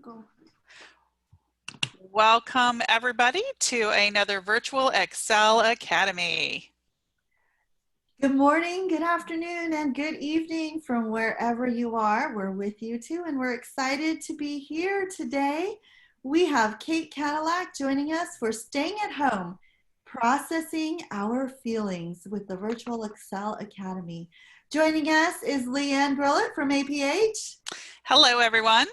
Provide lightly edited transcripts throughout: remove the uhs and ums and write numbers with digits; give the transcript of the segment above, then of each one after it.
Go. Welcome everybody to another virtual Excel Academy. Good morning, good afternoon, and good evening from wherever you are. We're with you too, and we're excited to be here today. We have Kate Katulak joining us for Staying at Home, Processing Our Feelings with the Virtual Excel Academy. Joining us is Leanne Grillett from APH. Hello everyone.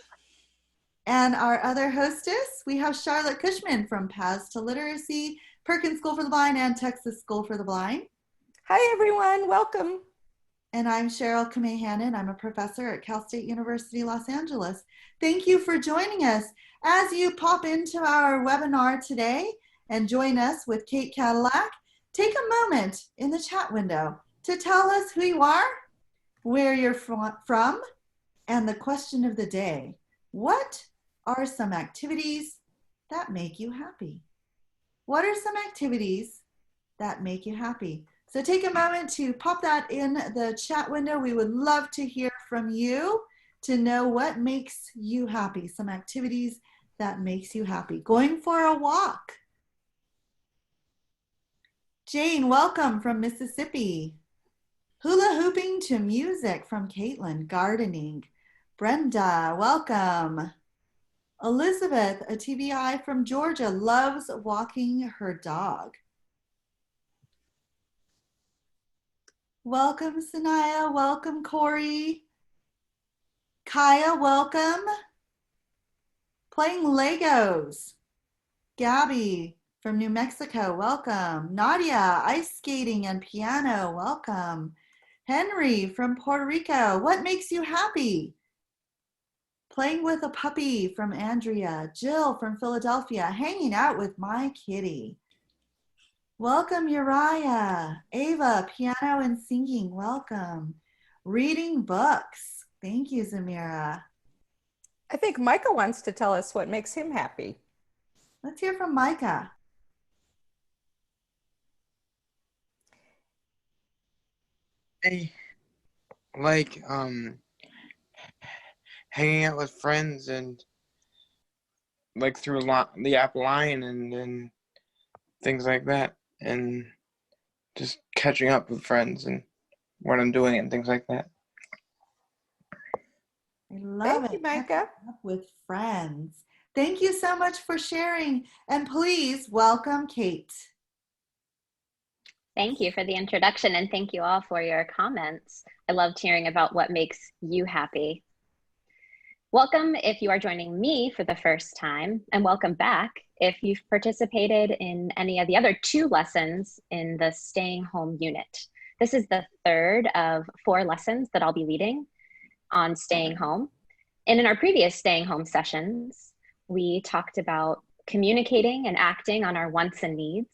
And our other hostess, we have Charlotte Cushman from Paths to Literacy, Perkins School for the Blind, and Texas School for the Blind. Hi everyone, welcome. And I'm Cheryl Kamehanan. I'm a professor at Cal State University, Los Angeles. Thank you for joining us. As you pop into our webinar today and join us with Kate Katulak, take a moment in the chat window to tell us who you are, where you're from, and the question of the day. What are some activities that make you happy? What are some activities that make you happy? So take a moment to pop that in the chat window. We would love to hear from you to know what makes you happy, some activities that makes you happy. Going for a walk. Jane, welcome from Mississippi. Hula hooping to music from Caitlin. Gardening. Brenda, welcome. Elizabeth, a TBI from Georgia, loves walking her dog. Welcome, Sanaya. Welcome, Corey. Kaya, welcome. Playing Legos. Gabby from New Mexico, welcome. Nadia, ice skating and piano, welcome. Henry from Puerto Rico, what makes you happy? Playing with a puppy from Andrea. Jill from Philadelphia, hanging out with my kitty. Welcome, Uriah. Ava, piano and singing, welcome. Reading books. Thank you, Zamira. I think Micah wants to tell us what makes him happy. Let's hear from Micah. I like hanging out with friends and like through the app Line and things like that, and just catching up with friends and what I'm doing and things like that. I love Thank it. you, Micah. Catching up with friends. Thank you so much for sharing. And please welcome Kate. Thank you for the introduction, and thank you all for your comments. I loved hearing about what makes you happy. Welcome if you are joining me for the first time, and welcome back if you've participated in any of the other 2 lessons in the Staying Home unit. This is the 3rd of 4 lessons that I'll be leading on staying home. And in our previous Staying Home sessions, we talked about communicating and acting on our wants and needs,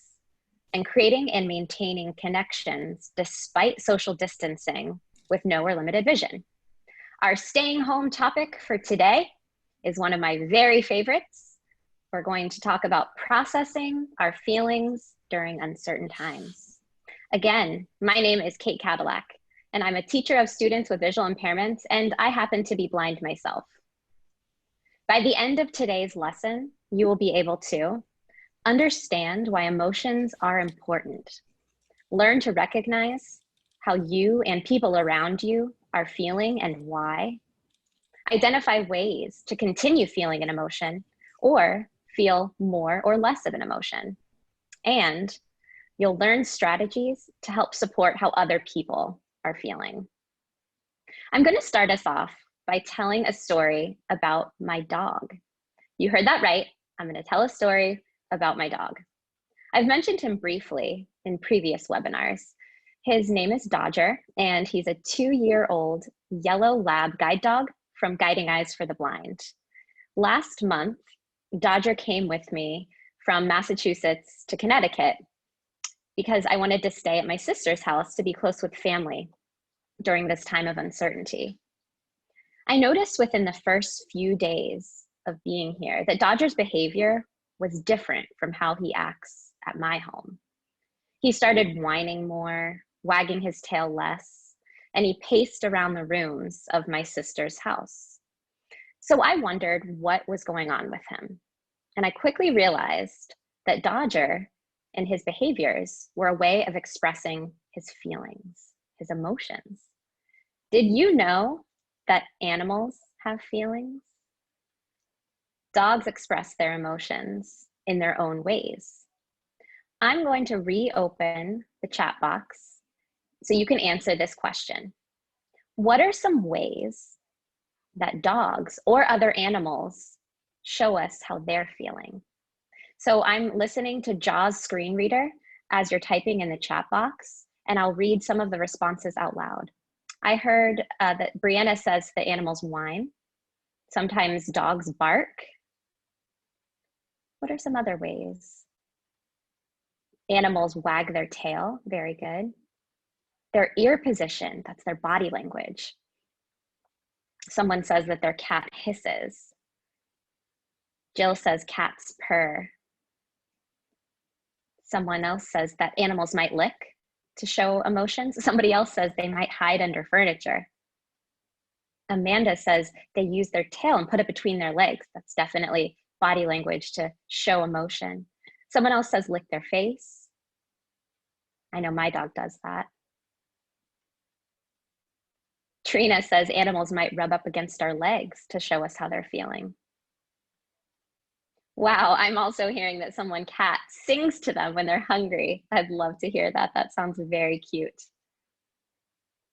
and creating and maintaining connections despite social distancing with no or limited vision. Our staying home topic for today is one of my very favorites. We're going to talk about processing our feelings during uncertain times. Again, my name is Kate Katulak, and I'm a teacher of students with visual impairments, and I happen to be blind myself. By the end of today's lesson, you will be able to understand why emotions are important, learn to recognize how you and people around you are feeling and why, identify ways to continue feeling an emotion or feel more or less of an emotion, and you'll learn strategies to help support how other people are feeling. I'm going to start us off by telling a story about my dog. You heard that right. I'm going to tell a story about my dog. I've mentioned him briefly in previous webinars. His name is Dodger, and he's a 2-year-old yellow lab guide dog from Guiding Eyes for the Blind. Last month, Dodger came with me from Massachusetts to Connecticut because I wanted to stay at my sister's house to be close with family during this time of uncertainty. I noticed within the first few days of being here that Dodger's behavior was different from how he acts at my home. He started whining more, wagging his tail less, and he paced around the rooms of my sister's house. So I wondered what was going on with him. And I quickly realized that Dodger and his behaviors were a way of expressing his feelings, his emotions. Did you know that animals have feelings? Dogs express their emotions in their own ways. I'm going to reopen the chat box so you can answer this question. What are some ways that dogs or other animals show us how they're feeling? So I'm listening to JAWS screen reader as you're typing in the chat box, and I'll read some of the responses out loud. I heard that Brianna says that animals whine. Sometimes dogs bark. What are some other ways? Animals wag their tail, very good. Their ear position, that's their body language. Someone says that their cat hisses. Jill says cats purr. Someone else says that animals might lick to show emotions. Somebody else says they might hide under furniture. Amanda says they use their tail and put it between their legs. That's definitely body language to show emotion. Someone else says lick their face. I know my dog does that. Trina says animals might rub up against our legs to show us how they're feeling. Wow, I'm also hearing that someone cat sings to them when they're hungry. I'd love to hear that. That sounds very cute.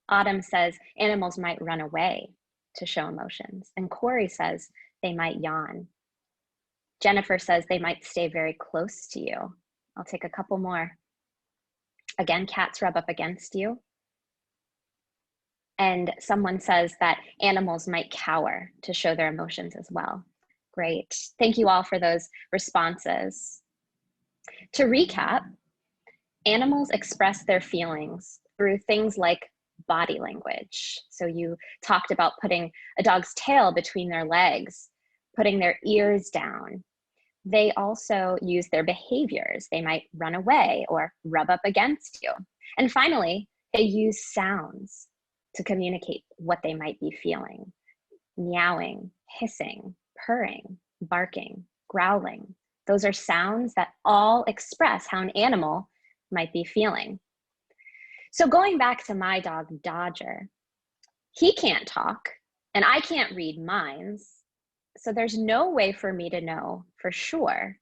Autumn says animals might run away to show emotions. And Corey says they might yawn. Jennifer says they might stay very close to you. I'll take a couple more. Again, cats rub up against you. And someone says that animals might cower to show their emotions as well. Great. Thank you all for those responses. To recap, animals express their feelings through things like body language. So you talked about putting a dog's tail between their legs, putting their ears down. They also use their behaviors. They might run away or rub up against you. And finally, they use sounds to communicate what they might be feeling. Meowing, hissing, purring, barking, growling. Those are sounds that all express how an animal might be feeling. So going back to my dog, Dodger, he can't talk and I can't read minds. So there's no way for me to know for sure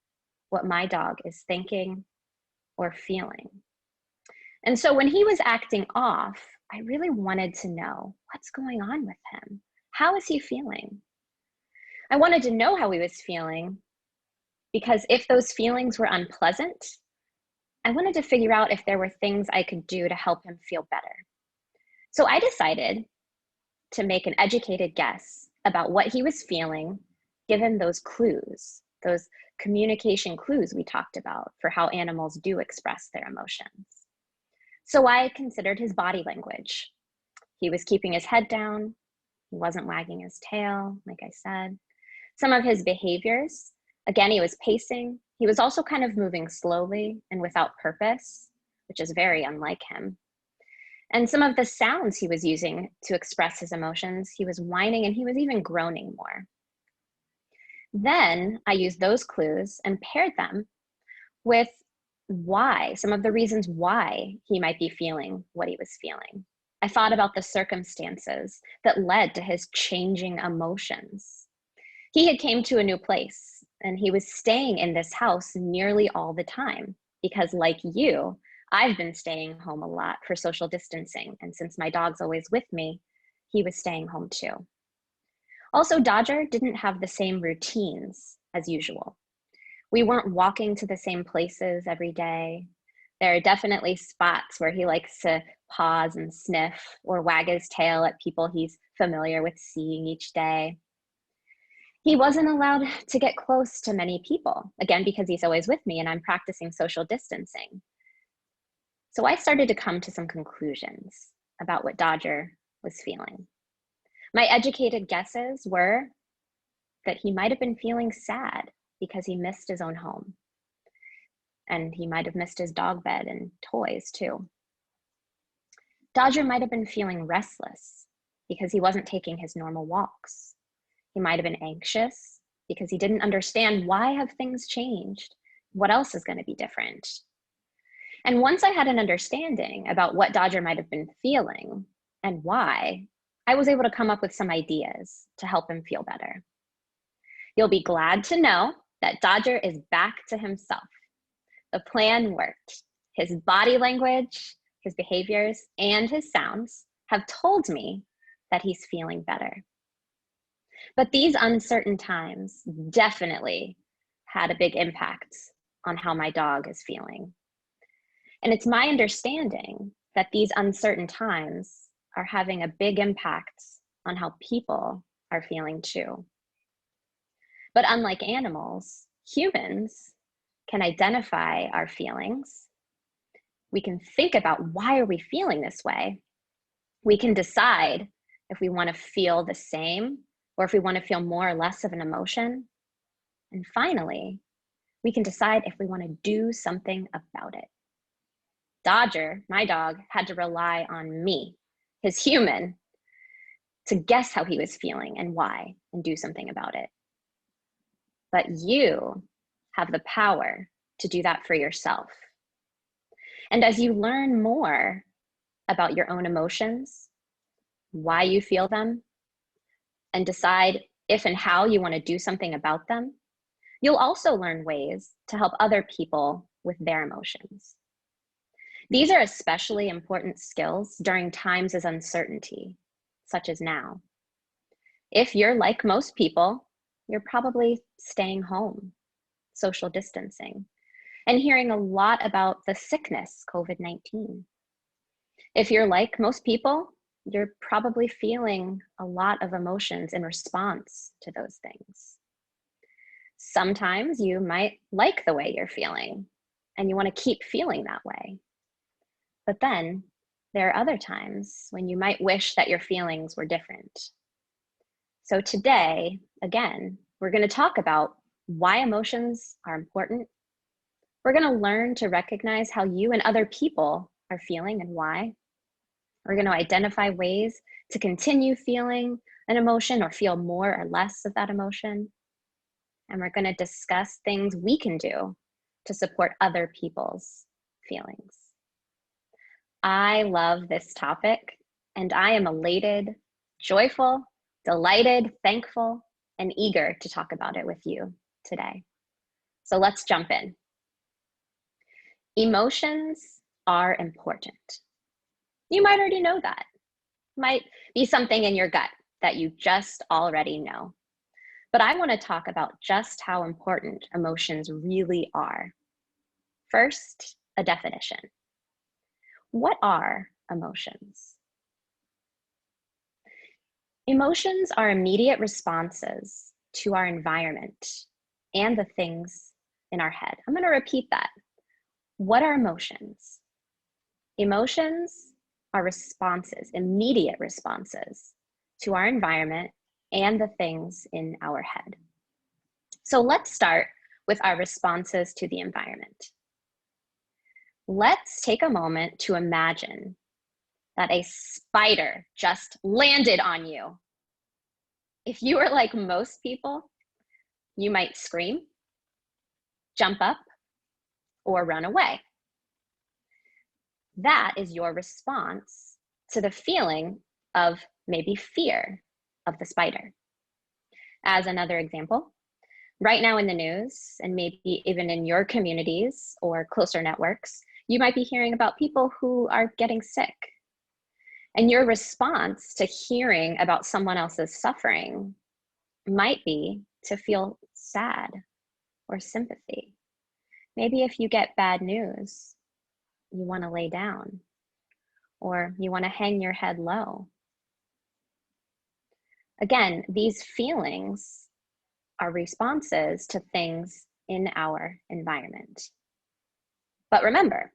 what my dog is thinking or feeling. And so when he was acting off, I really wanted to know what's going on with him. How is he feeling? I wanted to know how he was feeling because if those feelings were unpleasant, I wanted to figure out if there were things I could do to help him feel better. So I decided to make an educated guess about what he was feeling, given those clues, those communication clues we talked about for how animals do express their emotions. So I considered his body language. He was keeping his head down. He wasn't wagging his tail, like I said. Some of his behaviors, again, he was pacing. He was also kind of moving slowly and without purpose, which is very unlike him. And some of the sounds he was using to express his emotions, he was whining and he was even groaning more. Then I used those clues and paired them with some of the reasons why he might be feeling what he was feeling. I thought about the circumstances that led to his changing emotions. He had came to a new place and he was staying in this house nearly all the time because, like you, I've been staying home a lot for social distancing. And since my dog's always with me, he was staying home too. Also, Dodger didn't have the same routines as usual. We weren't walking to the same places every day. There are definitely spots where he likes to pause and sniff or wag his tail at people he's familiar with seeing each day. He wasn't allowed to get close to many people, again, because he's always with me and I'm practicing social distancing. So I started to come to some conclusions about what Dodger was feeling. My educated guesses were that he might have been feeling sad because he missed his own home. And he might have missed his dog bed and toys too. Dodger might have been feeling restless because he wasn't taking his normal walks. He might have been anxious because he didn't understand, why have things changed? What else is going to be different? And once I had an understanding about what Dodger might have been feeling and why, I was able to come up with some ideas to help him feel better. You'll be glad to know that Dodger is back to himself. The plan worked. His body language, his behaviors, and his sounds have told me that he's feeling better. But these uncertain times definitely had a big impact on how my dog is feeling. And it's my understanding that these uncertain times are having a big impact on how people are feeling too. But unlike animals, humans can identify our feelings. We can think about, why are we feeling this way? We can decide if we want to feel the same or if we want to feel more or less of an emotion. And finally, we can decide if we want to do something about it. Dodger, my dog, had to rely on me, his human, to guess how he was feeling and why, and do something about it. But you have the power to do that for yourself. And as you learn more about your own emotions, why you feel them, and decide if and how you want to do something about them, you'll also learn ways to help other people with their emotions. These are especially important skills during times of uncertainty, such as now. If you're like most people, you're probably staying home, social distancing, and hearing a lot about the sickness, COVID-19. If you're like most people, you're probably feeling a lot of emotions in response to those things. Sometimes you might like the way you're feeling and you want to keep feeling that way. But then there are other times when you might wish that your feelings were different. So today, again, we're going to talk about why emotions are important. We're going to learn to recognize how you and other people are feeling and why. We're going to identify ways to continue feeling an emotion or feel more or less of that emotion. And we're going to discuss things we can do to support other people's feelings. I love this topic, and I am elated, joyful, delighted, thankful, and eager to talk about it with you today. So let's jump in. Emotions are important. You might already know that. Might be something in your gut that you just already know. But I want to talk about just how important emotions really are. First, a definition. What are emotions? Emotions are immediate responses to our environment and the things in our head. I'm going to repeat that. What are emotions? Emotions are responses, immediate responses to our environment and the things in our head. So let's start with our responses to the environment. Let's take a moment to imagine that a spider just landed on you. If you were like most people, you might scream, jump up, or run away. That is your response to the feeling of maybe fear of the spider. As another example, right now in the news, and maybe even in your communities or closer networks, you might be hearing about people who are getting sick. And your response to hearing about someone else's suffering might be to feel sad or sympathy. Maybe if you get bad news, you want to lay down, or you want to hang your head low. Again, these feelings are responses to things in our environment. But remember,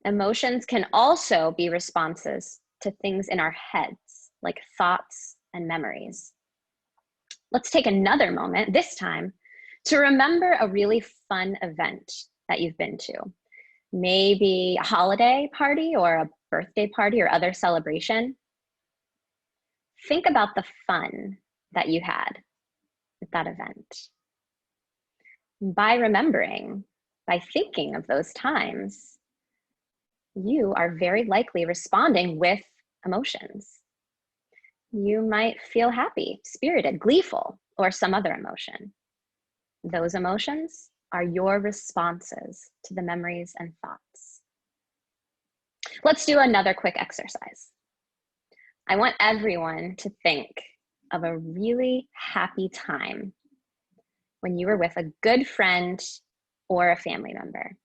emotions can also be responses to things in our heads, like thoughts and memories. Let's take another moment, this time, to remember a really fun event that you've been to. Maybe a holiday party or a birthday party or other celebration. Think about the fun that you had. that event. By remembering, by thinking of those times, you are very likely responding with emotions. You might feel happy, spirited, gleeful, or some other emotion. Those emotions are your responses to the memories and thoughts. Let's do another quick exercise. I want everyone to think of a really happy time when you were with a good friend or a family member.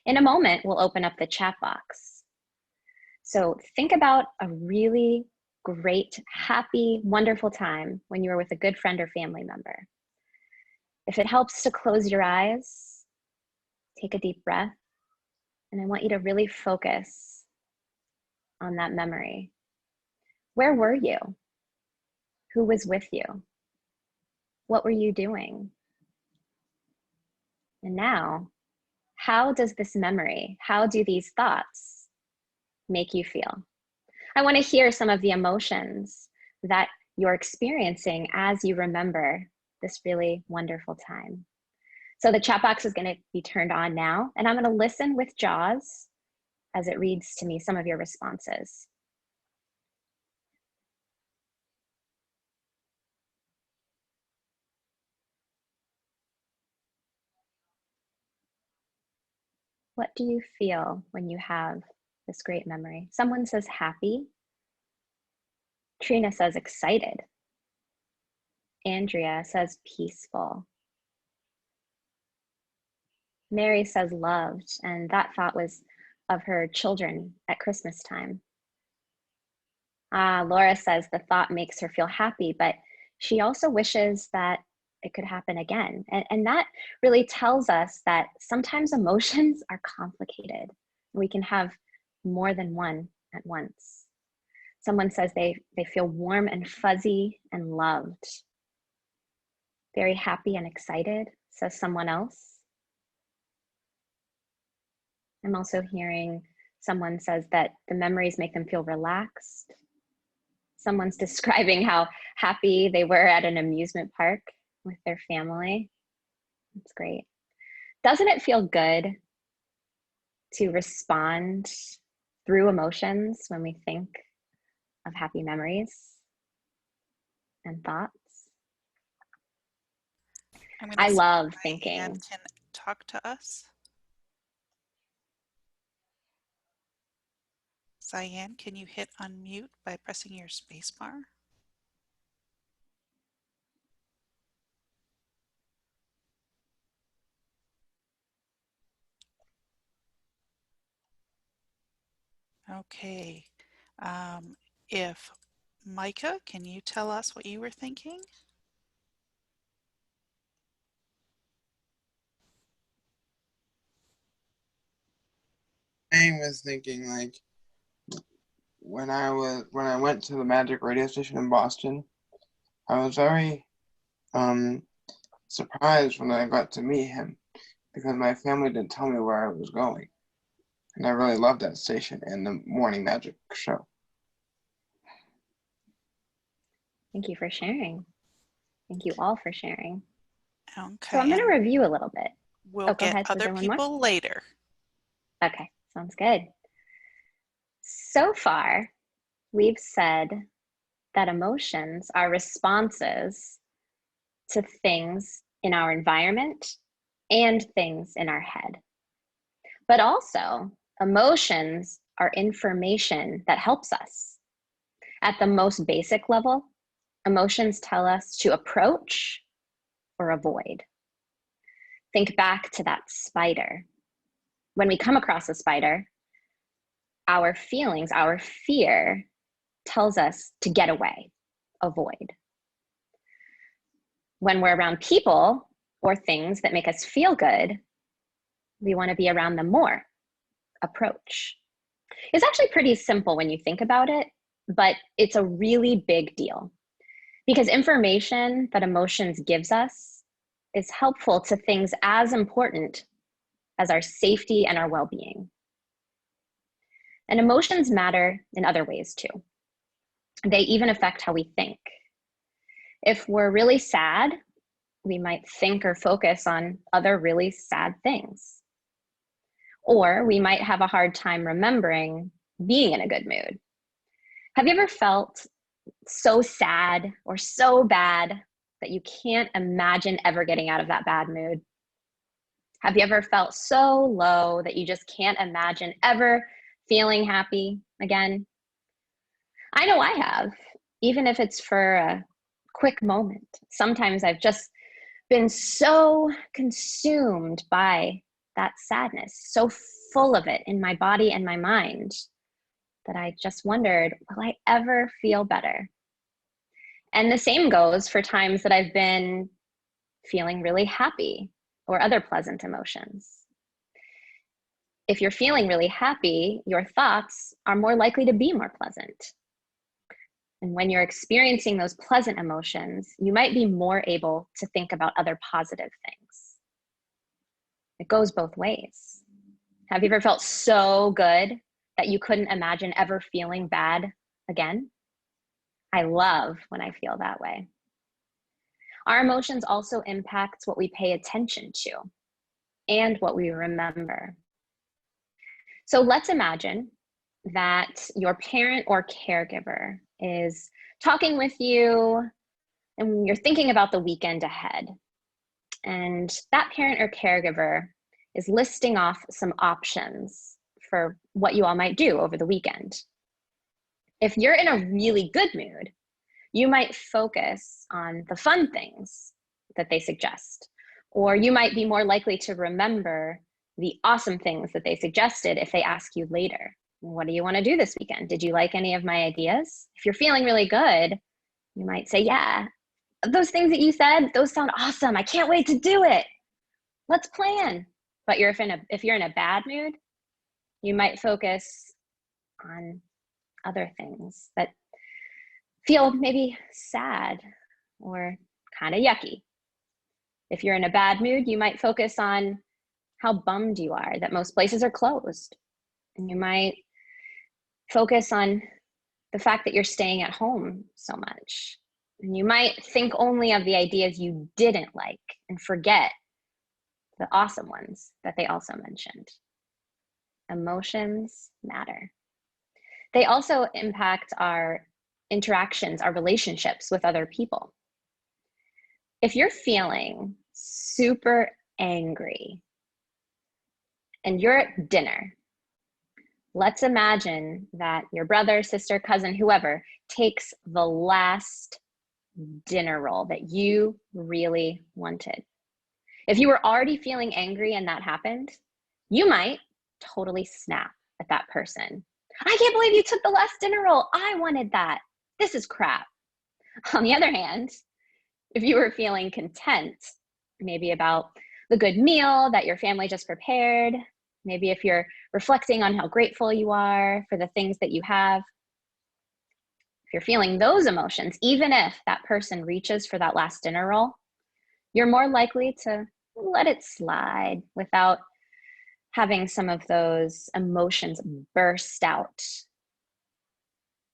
In a moment, we'll open up the chat box. So think about a really great, happy, wonderful time when you were with a good friend or family member. If it helps to close your eyes, take a deep breath, and I want you to really focus on that memory. Where were you? Who was with you? What were you doing? And now, how does this memory, how do these thoughts make you feel? I want to hear some of the emotions that you're experiencing as you remember this really wonderful time. So the chat box is going to be turned on now, and I'm going to listen with JAWS as it reads to me some of your responses. What do you feel when you have this great memory? Someone says happy. Trina says excited. Andrea says peaceful. Mary says loved, and that thought was of her children at Christmas time. Laura says the thought makes her feel happy, but she also wishes that it could happen again. And that really tells us that sometimes emotions are complicated. We can have more than one at once. Someone says they feel warm and fuzzy and loved. Very happy and excited, says someone else. I'm also hearing someone says that the memories make them feel relaxed. Someone's describing how happy they were at an amusement park with their family. That's great. Doesn't it feel good to respond through emotions when we think of happy memories and thoughts? I love thinking. Diane can talk to us. Cyan, can you hit unmute by pressing your space bar? Okay. If Micah, can you tell us what you were thinking? I was thinking like when I went to the Magic radio station in Boston, I was very surprised when I got to meet him because my family didn't tell me where I was going. And I really loved that station and the morning magic show. Thank you for sharing. Thank you all for sharing. Okay. So I'm going to review a little bit. We'll get other people later. Okay, sounds good. So far, we've said that emotions are responses to things in our environment and things in our head. But also, emotions are information that helps us. At the most basic level, emotions tell us to approach or avoid. Think back to that spider. When we come across a spider, our feelings, our fear tells us to get away, avoid. When we're around people or things that make us feel good, we want to be around them more, approach. It's actually pretty simple when you think about it, but it's a really big deal because information that emotions gives us is helpful to things as important as our safety and our well-being. And emotions matter in other ways too. They even affect how we think. If we're really sad, we might think or focus on other really sad things. Or we might have a hard time remembering being in a good mood. Have you ever felt so sad or so bad that you can't imagine ever getting out of that bad mood? Have you ever felt so low that you just can't imagine ever feeling happy again? I know I have, even if it's for a quick moment. Sometimes I've just been so consumed by that sadness, so full of it in my body and my mind, that I just wondered, will I ever feel better? And the same goes for times that I've been feeling really happy or other pleasant emotions. If you're feeling really happy, your thoughts are more likely to be more pleasant. And when you're experiencing those pleasant emotions, you might be more able to think about other positive things. It goes both ways. Have you ever felt so good that you couldn't imagine ever feeling bad again? I love when I feel that way. Our emotions also impact what we pay attention to and what we remember. So let's imagine that your parent or caregiver is talking with you and you're thinking about the weekend ahead. And that parent or caregiver is listing off some options for what you all might do over the weekend. If you're in a really good mood, you might focus on the fun things that they suggest, or you might be more likely to remember the awesome things that they suggested if they ask you later. What do you want to do this weekend? Did you like any of my ideas? If you're feeling really good, you might say, yeah, those things that you said, those sound awesome. I can't wait to do it. Let's plan. But if you're in a bad mood, you might focus on other things that feel maybe sad or kind of yucky. If you're in a bad mood, you might focus on how bummed you are that most places are closed. And you might focus on the fact that you're staying at home so much. And you might think only of the ideas you didn't like and forget the awesome ones that they also mentioned. Emotions matter. They also impact our interactions, our relationships with other people. If you're feeling super angry and you're at dinner, let's imagine that your brother, sister, cousin, whoever takes the last dinner roll that you really wanted. If you were already feeling angry and that happened, you might totally snap at that person. I can't believe you took the last dinner roll. I wanted that. This is crap. On the other hand, if you were feeling content, maybe about the good meal that your family just prepared, maybe if you're reflecting on how grateful you are for the things that you have, if you're feeling those emotions, even if that person reaches for that last dinner roll, you're more likely to let it slide without having some of those emotions burst out.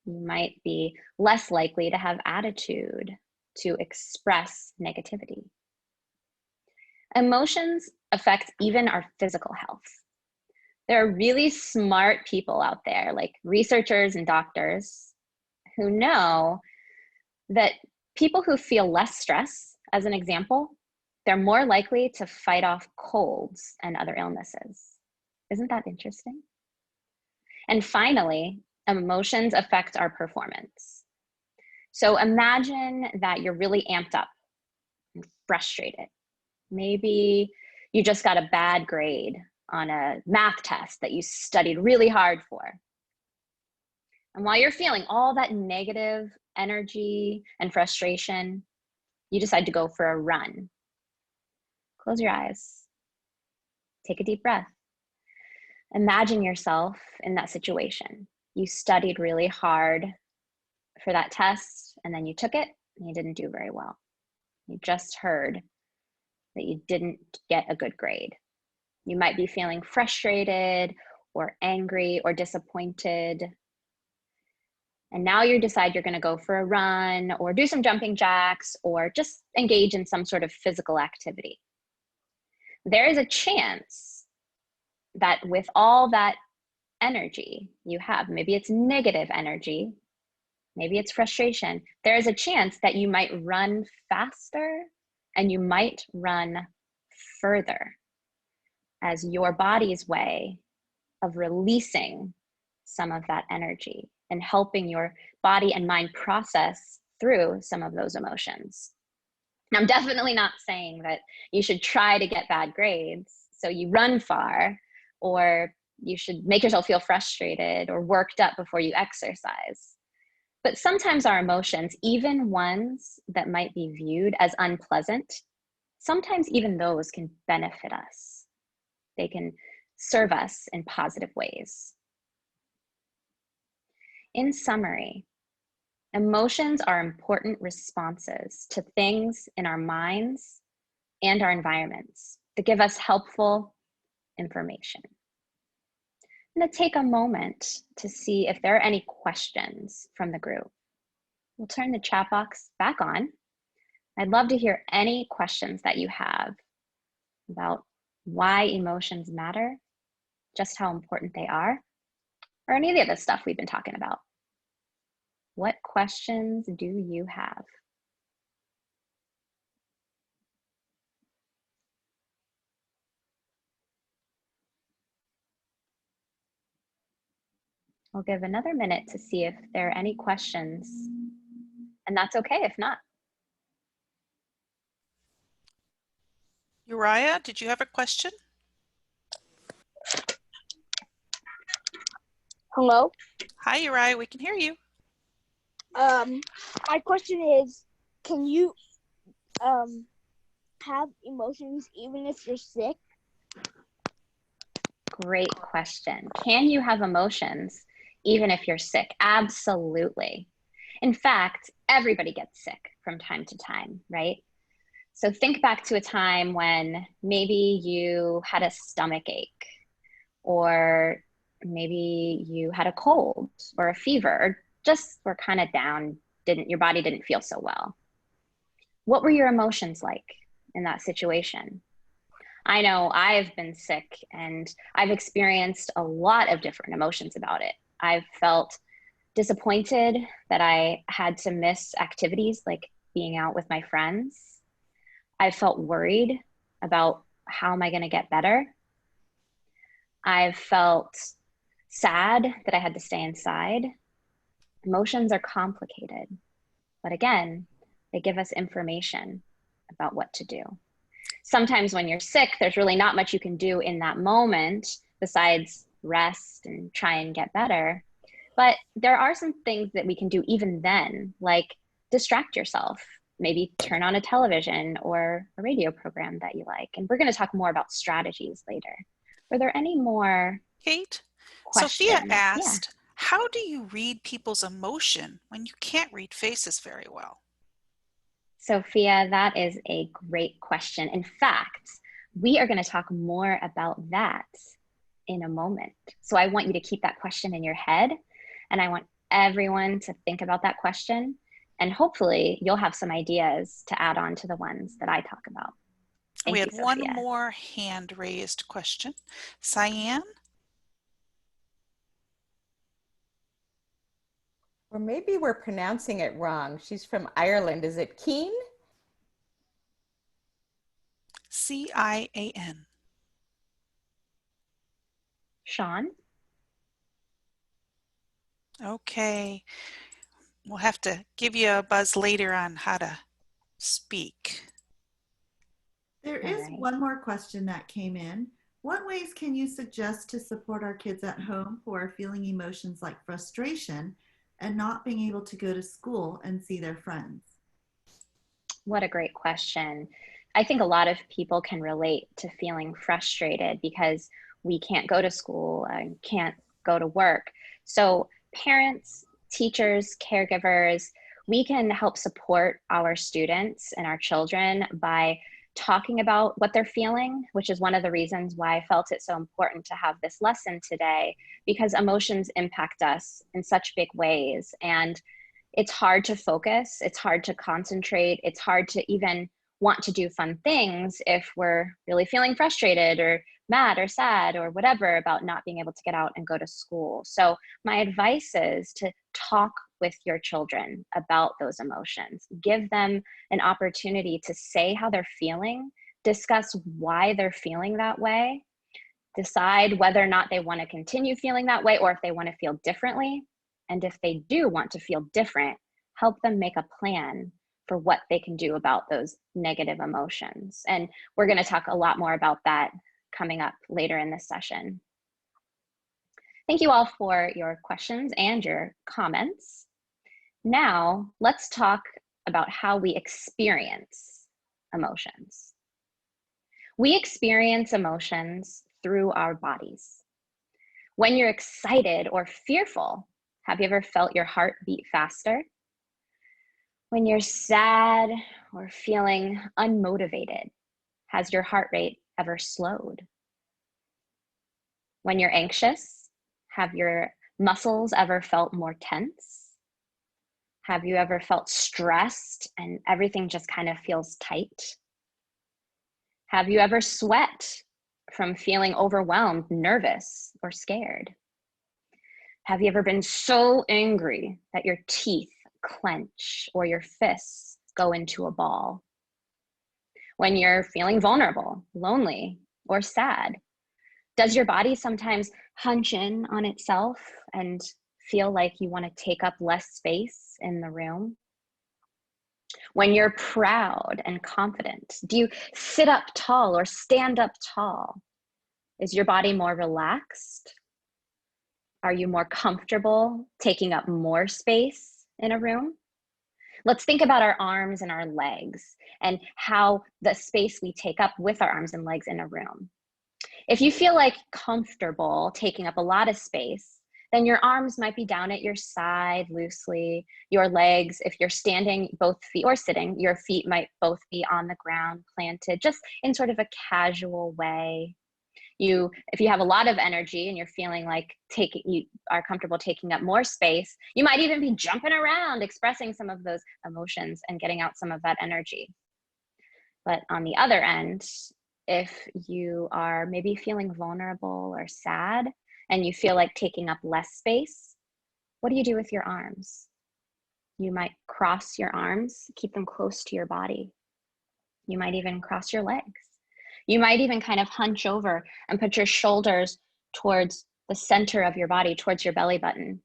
You might be less likely to have attitude, to express negativity. Emotions affect even our physical health. There are really smart people out there, like researchers and doctors, who know that people who feel less stress, as an example, they're more likely to fight off colds and other illnesses. Isn't that interesting? And finally, emotions affect our performance. So imagine that you're really amped up and frustrated. Maybe you just got a bad grade on a math test that you studied really hard for. And while you're feeling all that negative energy and frustration, you decide to go for a run. Close your eyes. Take a deep breath. Imagine yourself in that situation. You studied really hard for that test, and then you took it, and you didn't do very well. You just heard that you didn't get a good grade. You might be feeling frustrated or angry or disappointed. And now you decide you're going to go for a run or do some jumping jacks or just engage in some sort of physical activity. There is a chance that with all that energy you have, maybe it's negative energy, maybe it's frustration, there is a chance that you might run faster and you might run further as your body's way of releasing some of that energy and helping your body and mind process through some of those emotions. Now, I'm definitely not saying that you should try to get bad grades, so you run far, or you should make yourself feel frustrated or worked up before you exercise. But sometimes our emotions, even ones that might be viewed as unpleasant, sometimes even those can benefit us. They can serve us in positive ways. In summary, emotions are important responses to things in our minds and our environments that give us helpful information. I'm going to take a moment to see if there are any questions from the group. We'll turn the chat box back on. I'd love to hear any questions that you have about why emotions matter, just how important they are, or any of the other stuff we've been talking about. What questions do you have? I'll give another minute to see if there are any questions, and that's okay if not. Uriah, did you have a question? Hello. Hi, Uriah, we can hear you. My question is, can you have emotions even if you're sick? Great question. Can you have emotions even if you're sick? Absolutely. In fact, everybody gets sick from time to time, right? So think back to a time when maybe you had a stomach ache, or maybe you had a cold or a fever, or just were kind of down, your body didn't feel so well. What were your emotions like in that situation? I know I've been sick and I've experienced a lot of different emotions about it. I've felt disappointed that I had to miss activities like being out with my friends. I felt worried about how am I going to get better. I've felt sad that I had to stay inside. Emotions are complicated, but again, they give us information about what to do. Sometimes when you're sick, there's really not much you can do in that moment besides rest and try and get better. But there are some things that we can do even then, like distract yourself, maybe turn on a television or a radio program that you like. And we're going to talk more about strategies later. Were there any more Kate? questions? Sophia asked, how do you read people's emotion when you can't read faces very well? Sophia, that is a great question. In fact, we are going to talk more about that in a moment. So I want you to keep that question in your head, and I want everyone to think about that question, and hopefully you'll have some ideas to add on to the ones that I talk about. We had one Sophia. more hand raised question. Cyan? Or maybe we're pronouncing it wrong. She's from Ireland. Is it Keen? C-I-A-N. Sean? Okay. We'll have to give you a buzz later on how to speak. There is one more question that came in. What ways can you suggest to support our kids at home who are feeling emotions like frustration and not being able to go to school and see their friends? What a great question. I think a lot of people can relate to feeling frustrated because we can't go to school and can't go to work. So parents, teachers, caregivers, we can help support our students and our children by talking about what they're feeling, which is one of the reasons why I felt it so important to have this lesson today, because emotions impact us in such big ways. And it's hard to focus, it's hard to concentrate, it's hard to even want to do fun things if we're really feeling frustrated or mad or sad or whatever about not being able to get out and go to school. So my advice is to talk with your children about those emotions. Give them an opportunity to say how they're feeling, discuss why they're feeling that way, decide whether or not they want to continue feeling that way or if they want to feel differently. And if they do want to feel different, help them make a plan for what they can do about those negative emotions. And we're going to talk a lot more about that coming up later in this session. Thank you all for your questions and your comments. Now, let's talk about how we experience emotions. We experience emotions through our bodies. When you're excited or fearful, have you ever felt your heart beat faster? When you're sad or feeling unmotivated, has your heart rate ever slowed? When you're anxious, have your muscles ever felt more tense? Have you ever felt stressed and everything just kind of feels tight? Have you ever sweat from feeling overwhelmed, nervous, or scared? Have you ever been so angry that your teeth clench or your fists go into a ball? When you're feeling vulnerable, lonely, or sad, does your body sometimes hunch in on itself and feel like you want to take up less space in the room? When you're proud and confident, do you sit up tall or stand up tall? Is your body more relaxed? Are you more comfortable taking up more space in a room? Let's think about our arms and our legs and how the space we take up with our arms and legs in a room. If you feel like comfortable taking up a lot of space, then your arms might be down at your side loosely. Your legs, if you're standing, both feet, or sitting, your feet might both be on the ground, planted, just in sort of a casual way. If you have a lot of energy and you're feeling like you are comfortable taking up more space, you might even be jumping around, expressing some of those emotions and getting out some of that energy. But on the other end, if you are maybe feeling vulnerable or sad and you feel like taking up less space, what do you do with your arms? You might cross your arms, keep them close to your body. You might even cross your legs. You might even kind of hunch over and put your shoulders towards the center of your body, towards your belly button,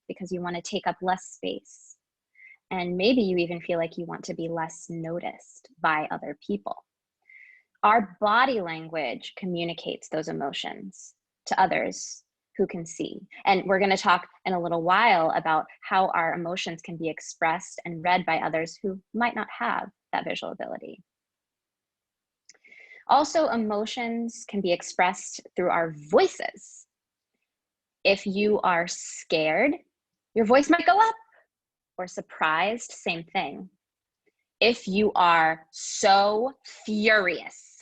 because you want to take up less space. And maybe you even feel like you want to be less noticed by other people. Our body language communicates those emotions to others who can see. And we're going to talk in a little while about how our emotions can be expressed and read by others who might not have that visual ability. Also, emotions can be expressed through our voices. If you are scared, your voice might go up, or surprised, same thing. If you are so furious,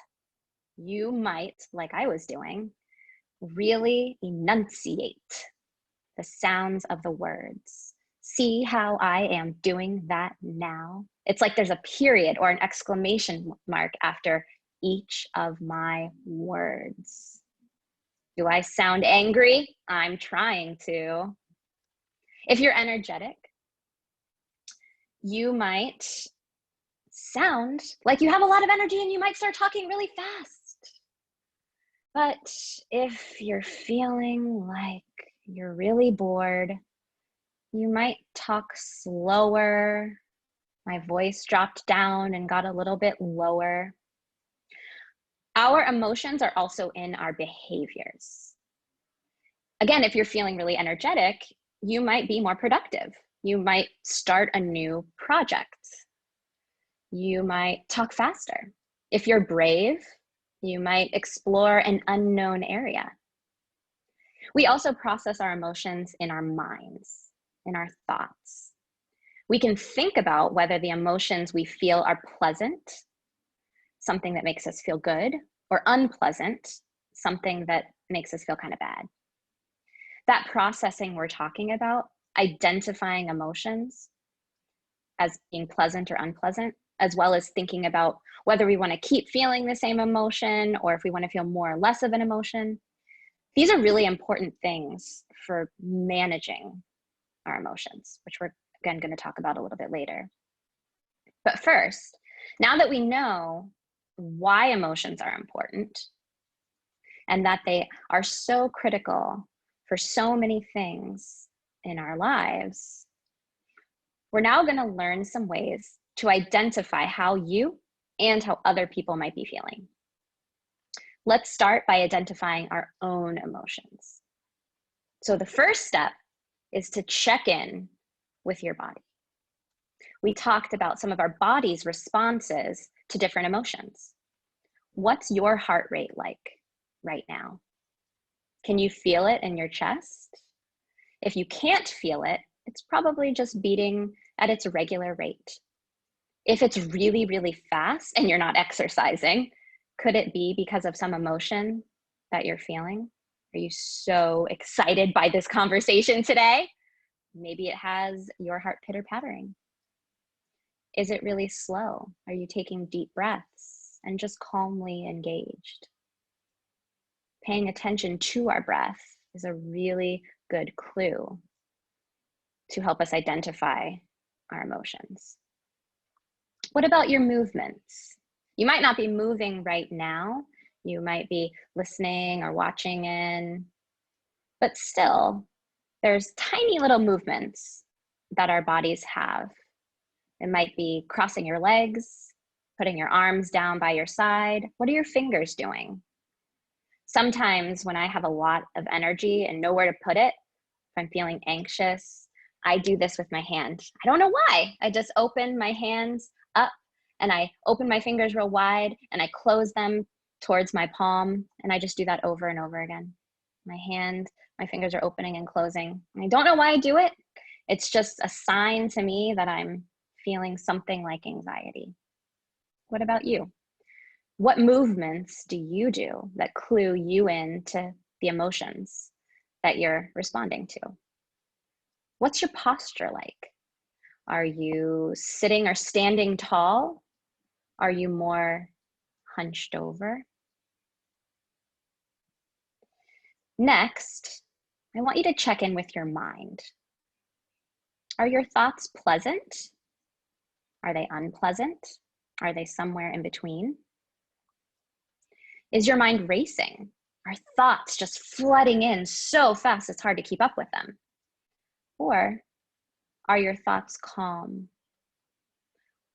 you might, like I was doing, really enunciate the sounds of the words. See how I am doing that now? It's like there's a period or an exclamation mark after each of my words. Do I sound angry? I'm trying to. If you're energetic, you might sound like you have a lot of energy and you might start talking really fast. But if you're feeling like you're really bored, you might talk slower. My voice dropped down and got a little bit lower. Our emotions are also in our behaviors. Again, if you're feeling really energetic, you might be more productive. You might start a new project. You might talk faster. If you're brave, you might explore an unknown area. We also process our emotions in our minds, in our thoughts. We can think about whether the emotions we feel are pleasant, something that makes us feel good, or unpleasant, something that makes us feel kind of bad. That processing we're talking about, identifying emotions as being pleasant or unpleasant, as well as thinking about whether we want to keep feeling the same emotion or if we want to feel more or less of an emotion. These are really important things for managing our emotions, which we're again going to talk about a little bit later. But first, now that we know why emotions are important and that they are so critical for so many things in our lives, we're now going to learn some ways to identify how you and how other people might be feeling. Let's start by identifying our own emotions. So the first step is to check in with your body. We talked about some of our body's responses to different emotions. What's your heart rate like right now? Can you feel it in your chest? If you can't feel it, it's probably just beating at its regular rate. If it's really, really fast and you're not exercising, could it be because of some emotion that you're feeling? Are you so excited by this conversation today? Maybe it has your heart pitter-pattering. Is it really slow? Are you taking deep breaths and just calmly engaged? Paying attention to our breath is a really good clue to help us identify our emotions. What about your movements? You might not be moving right now. You might be listening or watching in, but still, there's tiny little movements that our bodies have. It might be crossing your legs, putting your arms down by your side. What are your fingers doing? Sometimes when I have a lot of energy and nowhere to put it, if I'm feeling anxious, I do this with my hand. I don't know why. I just open my hands up and I open my fingers real wide and I close them towards my palm, and I just do that over and over again. My fingers are opening and closing. I don't know why I do it. It's just a sign to me that I'm feeling something like anxiety. What about you? What movements do you do that clue you in to the emotions that you're responding to? What's your posture like? Are you sitting or standing tall? Are you more hunched over? Next, I want you to check in with your mind. Are your thoughts pleasant? Are they unpleasant? Are they somewhere in between? Is your mind racing? Are thoughts just flooding in so fast it's hard to keep up with them? Or are your thoughts calm?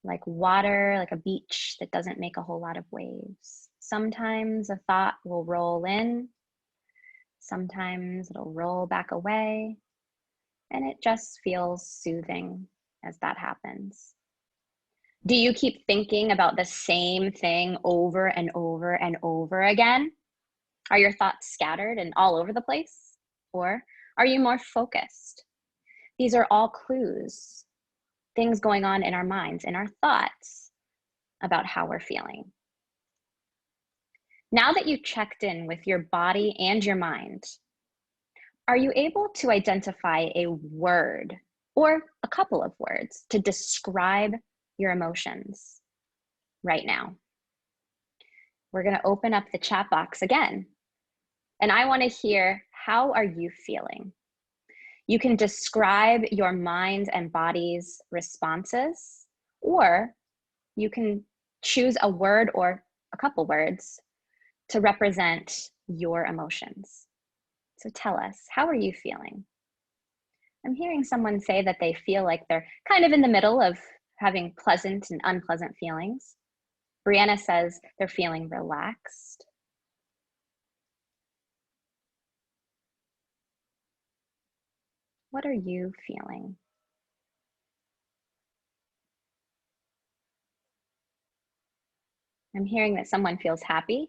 Like water, like a beach that doesn't make a whole lot of waves. Sometimes a thought will roll in, sometimes it'll roll back away, and it just feels soothing as that happens. Do you keep thinking about the same thing over and over and over again? Are your thoughts scattered and all over the place? Or are you more focused? These are all clues, things going on in our minds, in our thoughts about how we're feeling. Now that you've checked in with your body and your mind, are you able to identify a word or a couple of words to describe your emotions right now? We're going to open up the chat box again, and I want to hear, how are you feeling? You can describe your mind and body's responses, or you can choose a word or a couple words to represent your emotions. So tell us, how are you feeling? I'm hearing someone say that they feel like they're kind of in the middle of having pleasant and unpleasant feelings. Brianna says they're feeling relaxed. What are you feeling? I'm hearing that someone feels happy.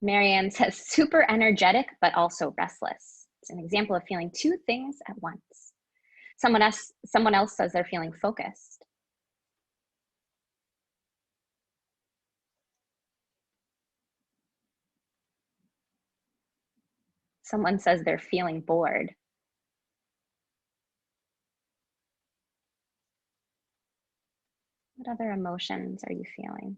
Marianne says super energetic, but also restless. It's an example of feeling two things at once. Someone else says they're feeling focused. Someone says they're feeling bored. What other emotions are you feeling?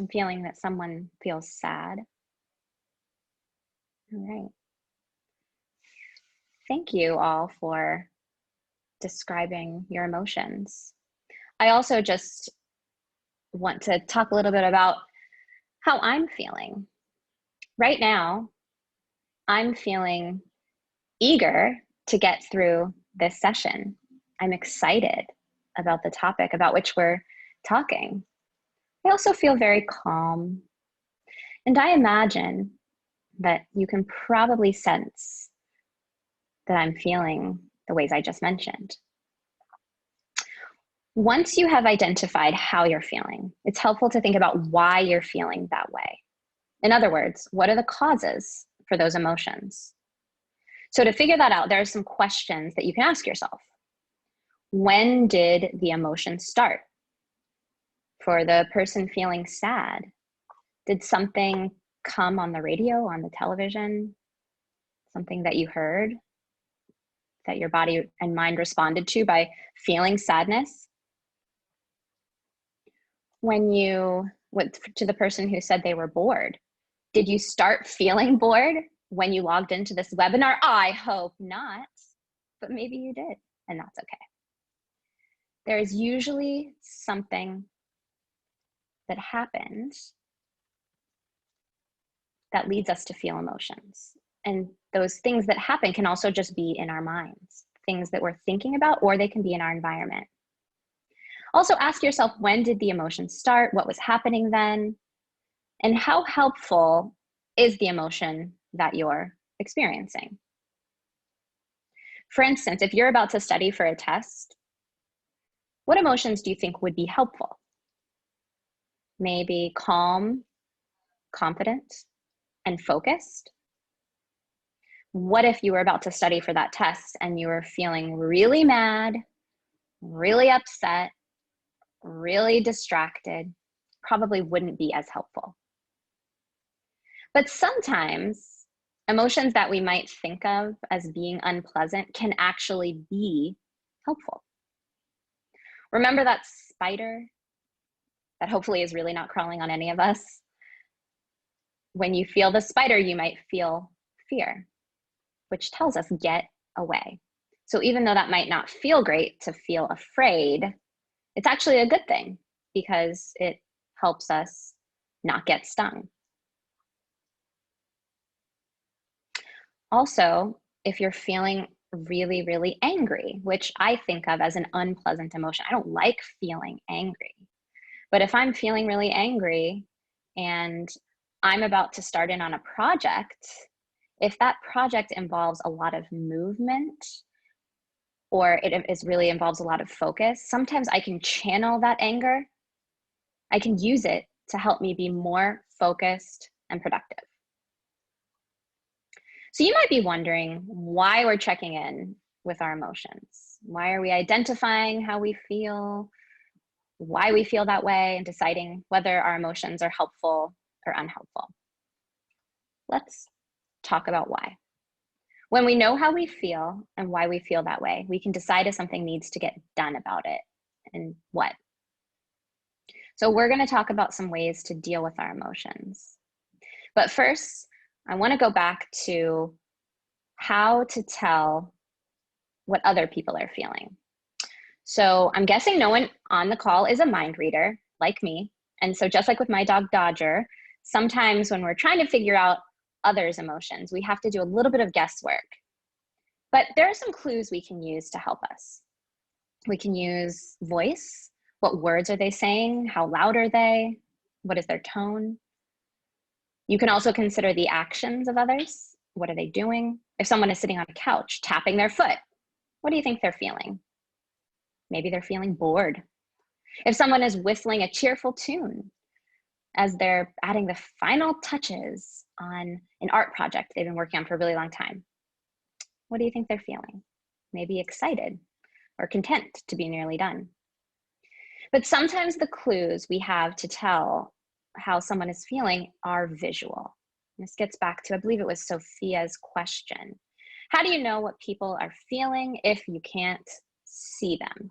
I'm feeling that someone feels sad. All right. Thank you all for describing your emotions. I also just want to talk a little bit about how I'm feeling. Right now, I'm feeling eager to get through this session. I'm excited about the topic about which we're talking. I also feel very calm. And I imagine that you can probably sense that I'm feeling the ways I just mentioned. Once you have identified how you're feeling, it's helpful to think about why you're feeling that way. In other words, what are the causes for those emotions? So to figure that out, there are some questions that you can ask yourself. When did the emotion start? For the person feeling sad, did something come on the radio, on the television, something that you heard that your body and mind responded to by feeling sadness? When you went to the person who said they were bored, did you start feeling bored when you logged into this webinar? I hope not, but maybe you did, and that's okay. There is usually something that happens that leads us to feel emotions. And those things that happen can also just be in our minds, things that we're thinking about, or they can be in our environment. Also ask yourself, when did the emotion start? What was happening then? And how helpful is the emotion that you're experiencing? For instance, if you're about to study for a test, what emotions do you think would be helpful? Maybe calm, confident, and focused? What if you were about to study for that test and you were feeling really mad, really upset, really distracted? Probably wouldn't be as helpful. But sometimes emotions that we might think of as being unpleasant can actually be helpful. Remember that spider that hopefully is really not crawling on any of us? When you feel the spider, you might feel fear, which tells us get away. So even though that might not feel great to feel afraid, it's actually a good thing because it helps us not get stung. Also, if you're feeling really, really angry, which I think of as an unpleasant emotion, I don't like feeling angry. But if I'm feeling really angry and I'm about to start in on a project, if that project involves a lot of movement or it really involves a lot of focus, sometimes I can channel that anger. I can use it to help me be more focused and productive. So you might be wondering why we're checking in with our emotions. Why are we identifying how we feel, why we feel that way, and deciding whether our emotions are helpful or unhelpful? Let's talk about why. When we know how we feel and why we feel that way, we can decide if something needs to get done about it and what. So we're going to talk about some ways to deal with our emotions. But first, I want to go back to how to tell what other people are feeling. So I'm guessing no one on the call is a mind reader like me. And so just like with my dog Dodger, sometimes when we're trying to figure out others' emotions, we have to do a little bit of guesswork. But there are some clues we can use to help us. We can use voice. What words are they saying? How loud are they? What is their tone? You can also consider the actions of others. What are they doing? If someone is sitting on a couch, tapping their foot, what do you think they're feeling? Maybe they're feeling bored. If someone is whistling a cheerful tune as they're adding the final touches on an art project they've been working on for a really long time, what do you think they're feeling? Maybe excited or content to be nearly done. But sometimes the clues we have to tell how someone is feeling are visual. This gets back to, I believe it was Sophia's question. How do you know what people are feeling if you can't see them?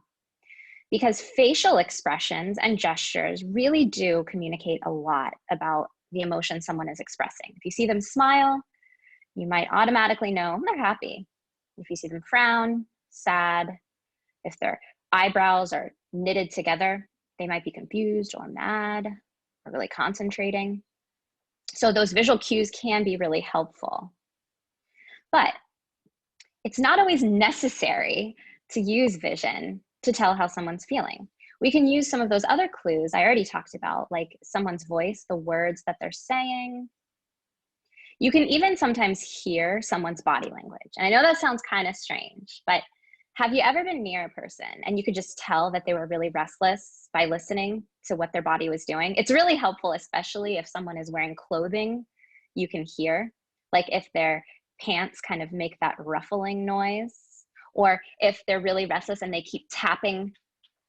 Because facial expressions and gestures really do communicate a lot about the emotion someone is expressing. If you see them smile, you might automatically know they're happy. If you see them frown, sad, if their eyebrows are knitted together, they might be confused or mad or really concentrating. So those visual cues can be really helpful. But it's not always necessary to use vision to tell how someone's feeling. We can use some of those other clues I already talked about, like someone's voice, the words that they're saying. You can even sometimes hear someone's body language. And I know that sounds kind of strange, but have you ever been near a person and you could just tell that they were really restless by listening to what their body was doing? It's really helpful, especially if someone is wearing clothing you can hear, like if their pants kind of make that ruffling noise, or if they're really restless and they keep tapping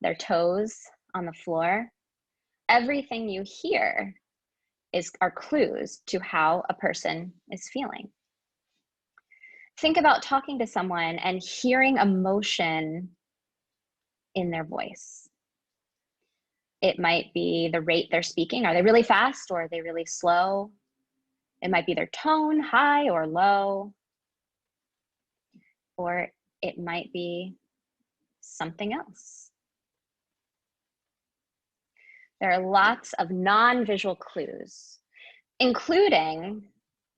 their toes on the floor. Everything you hear are clues to how a person is feeling. Think about talking to someone and hearing emotion in their voice. It might be the rate they're speaking. Are they really fast or are they really slow? It might be their tone, high or low. Or it might be something else. There are lots of non-visual clues, including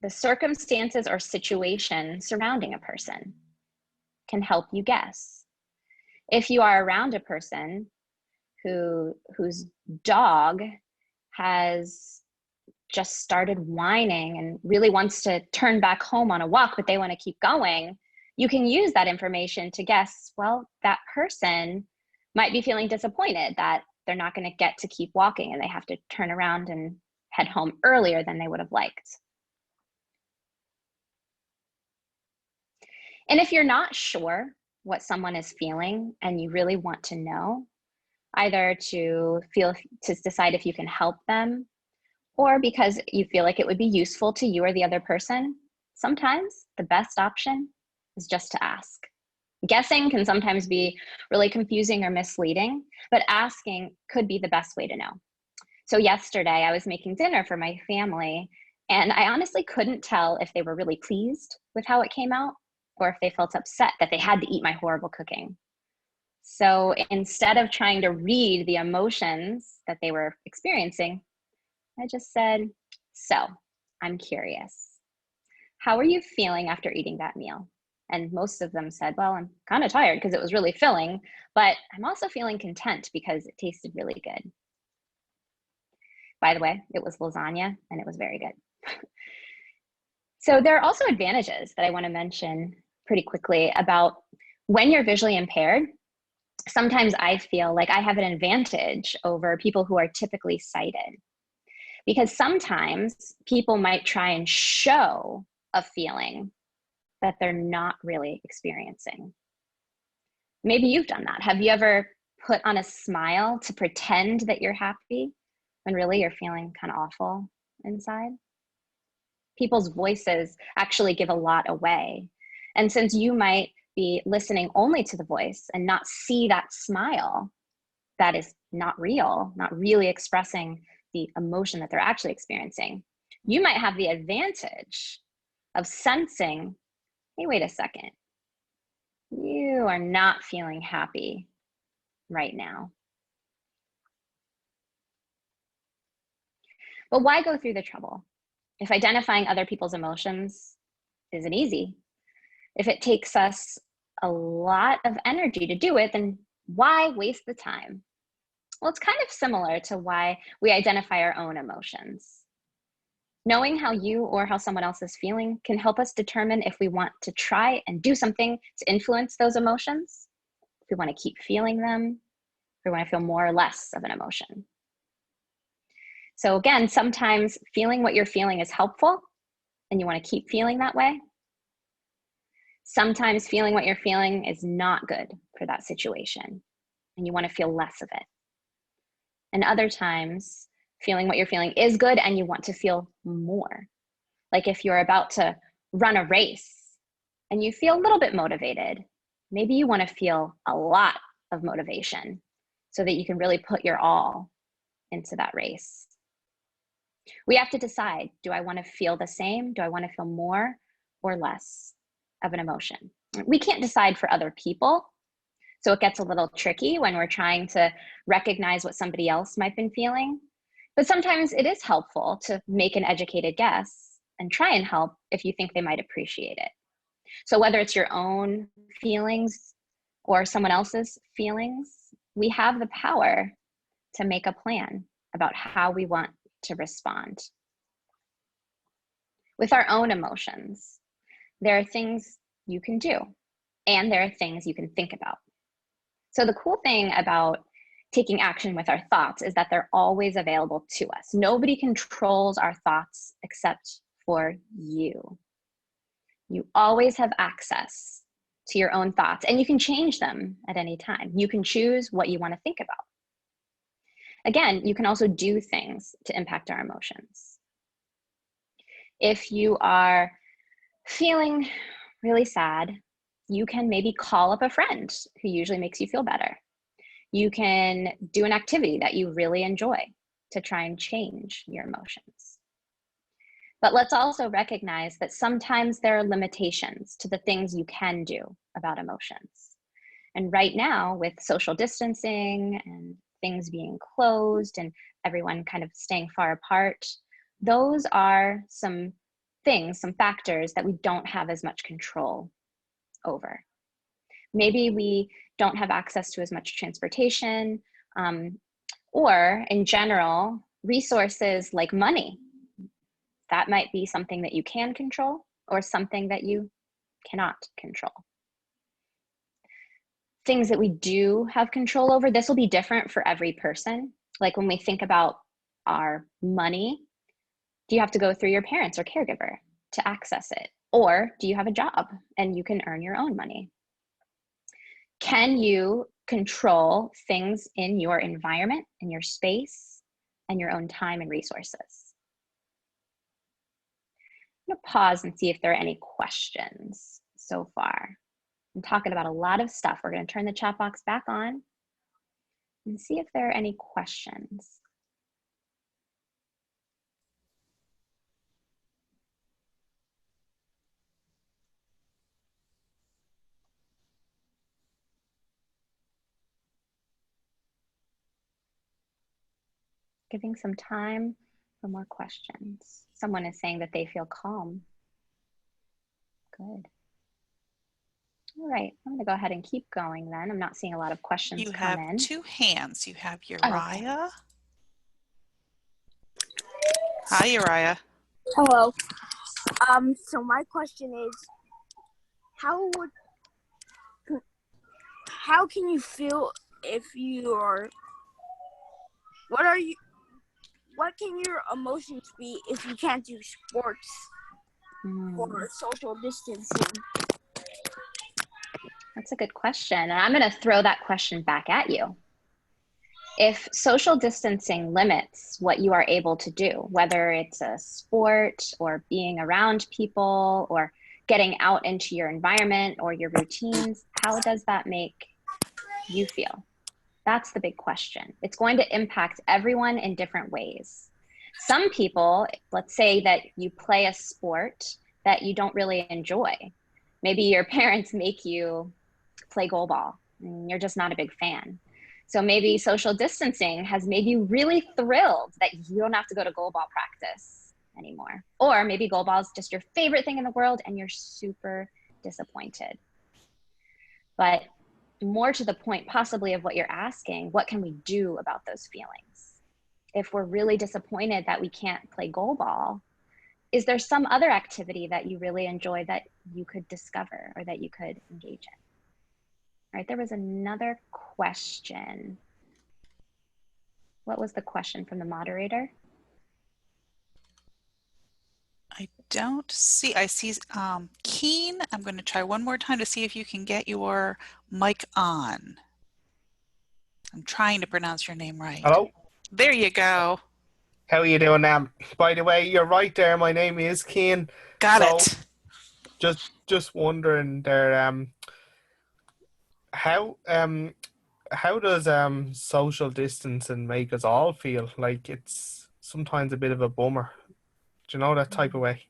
the circumstances or situation surrounding a person can help you guess. If you are around a person whose dog has just started whining and really wants to turn back home on a walk, but they want to keep going, you can use that information to guess, well, that person might be feeling disappointed that they're not going to get to keep walking and they have to turn around and head home earlier than they would have liked. And if you're not sure what someone is feeling and you really want to know, either to decide if you can help them or because you feel like it would be useful to you or the other person, sometimes the best option is just to ask. Guessing can sometimes be really confusing or misleading, but asking could be the best way to know. So yesterday I was making dinner for my family and I honestly couldn't tell if they were really pleased with how it came out or if they felt upset that they had to eat my horrible cooking. So instead of trying to read the emotions that they were experiencing, I just said, so I'm curious. How are you feeling after eating that meal? And most of them said, well, I'm kind of tired because it was really filling, but I'm also feeling content because it tasted really good. By the way, it was lasagna and it was very good. So there are also advantages that I want to mention pretty quickly about when you're visually impaired. Sometimes I feel like I have an advantage over people who are typically sighted, because sometimes people might try and show a feeling that they're not really experiencing. Maybe you've done that. Have you ever put on a smile to pretend that you're happy when really you're feeling kind of awful inside? People's voices actually give a lot away. And since you might be listening only to the voice and not see that smile that is not real, not really expressing the emotion that they're actually experiencing, you might have the advantage of sensing, hey, wait a second, you are not feeling happy right now. But why go through the trouble? If identifying other people's emotions isn't easy, if it takes us a lot of energy to do it, then why waste the time? Well, it's kind of similar to why we identify our own emotions. Knowing how you or how someone else is feeling can help us determine if we want to try and do something to influence those emotions, if we want to keep feeling them, if we want to feel more or less of an emotion. So again, sometimes feeling what you're feeling is helpful and you want to keep feeling that way. Sometimes feeling what you're feeling is not good for that situation and you want to feel less of it. And other times, feeling what you're feeling is good and you want to feel more. Like if you're about to run a race and you feel a little bit motivated, maybe you want to feel a lot of motivation so that you can really put your all into that race. We have to decide, do I want to feel the same? Do I want to feel more or less of an emotion? We can't decide for other people. So it gets a little tricky when we're trying to recognize what somebody else might have been feeling. But sometimes it is helpful to make an educated guess and try and help if you think they might appreciate it. So whether it's your own feelings or someone else's feelings, we have the power to make a plan about how we want to respond. With our own emotions, there are things you can do, and there are things you can think about. So the cool thing about taking action with our thoughts is that they're always available to us. Nobody controls our thoughts except for you. You always have access to your own thoughts, and you can change them at any time. You can choose what you want to think about. Again, you can also do things to impact our emotions. If you are feeling really sad, you can maybe call up a friend who usually makes you feel better. You can do an activity that you really enjoy to try and change your emotions. But let's also recognize that sometimes there are limitations to the things you can do about emotions. And right now, with social distancing and things being closed and everyone kind of staying far apart, those are some things, some factors that we don't have as much control over. Maybe we don't have access to as much transportation, or in general, resources like money. That might be something that you can control or something that you cannot control. Things that we do have control over, this will be different for every person. Like when we think about our money, do you have to go through your parents or caregiver to access it? Or do you have a job and you can earn your own money? Can you control things in your environment, in your space, and your own time and resources? I'm gonna pause and see if there are any questions so far. I'm talking about a lot of stuff. We're going to turn the chat box back on and see if there are any questions. Giving some time for more questions. Someone is saying that they feel calm. Good. All right, I'm gonna go ahead and keep going then. I'm not seeing a lot of questions come in. You have two hands. You have Uriah. Oh, okay. Hi, Uriah. Hello. So my question is, how can you feel if you are, what can your emotions be if you can't do sports or social distancing? That's a good question. And I'm going to throw that question back at you. If social distancing limits what you are able to do, whether it's a sport or being around people or getting out into your environment or your routines, how does that make you feel? That's the big question. It's going to impact everyone in different ways. Some people, let's say that you play a sport that you don't really enjoy. Maybe your parents make you play goal ball and you're just not a big fan. So maybe social distancing has made you really thrilled that you don't have to go to goal ball practice anymore. Or maybe goal ball is just your favorite thing in the world and you're super disappointed. But more to the point possibly of what you're asking, what can we do about those feelings? If we're really disappointed that we can't play goal ball, is there some other activity that you really enjoy that you could discover or that you could engage in? All right, there was another question. What was the question from the moderator? I don't see, I see Keen. I'm going to try one more time to see if you can get your mic on. I'm trying to pronounce your name right. Hello? There you go. How are you doing? By the way, you're right there. My name is Cian. Got So it. just wondering there, how how does social distancing make us all feel? Like it's sometimes a bit of a bummer. Do you know that type of way?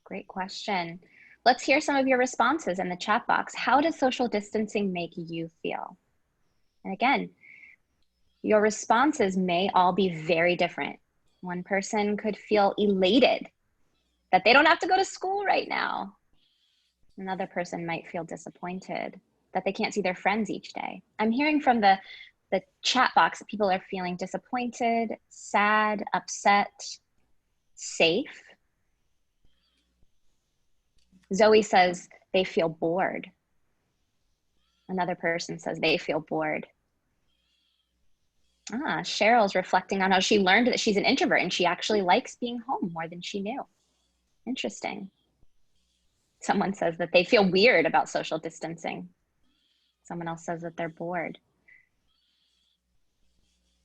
Great question. Let's hear some of your responses in the chat box. How does social distancing make you feel? And again, your responses may all be very different. One person could feel elated that they don't have to go to school right now. Another person might feel disappointed that they can't see their friends each day. I'm hearing from the chat box that people are feeling disappointed, sad, upset, safe. Zoe says they feel bored. Another person says they feel bored. Cheryl's reflecting on how she learned that she's an introvert and she actually likes being home more than she knew. Interesting. Someone says that they feel weird about social distancing. Someone else says that they're bored.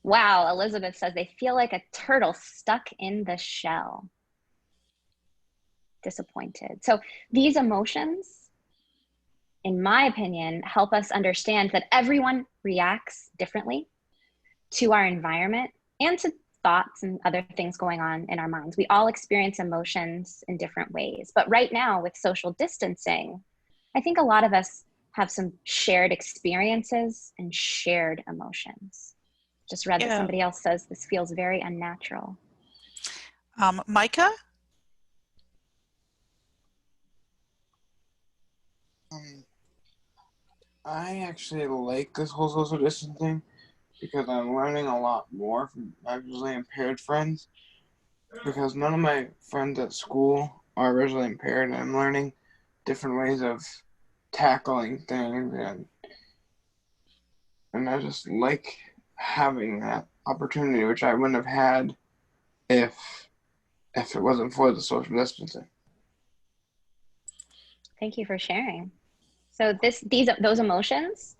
Wow, Elizabeth says they feel like a turtle stuck in the shell. Disappointed. So these emotions, in my opinion, help us understand that everyone reacts differently to our environment and to thoughts and other things going on in our minds. We all experience emotions in different ways. But right now with social distancing, I think a lot of us have some shared experiences and shared emotions. Just read that somebody else says this feels very unnatural. Micah? I actually like this whole social distancing because I'm learning a lot more from my visually impaired friends, because none of my friends at school are visually impaired, and I'm learning different ways of tackling things, and I just like having that opportunity, which I wouldn't have had if it wasn't for the social distancing. Thank you for sharing. So those emotions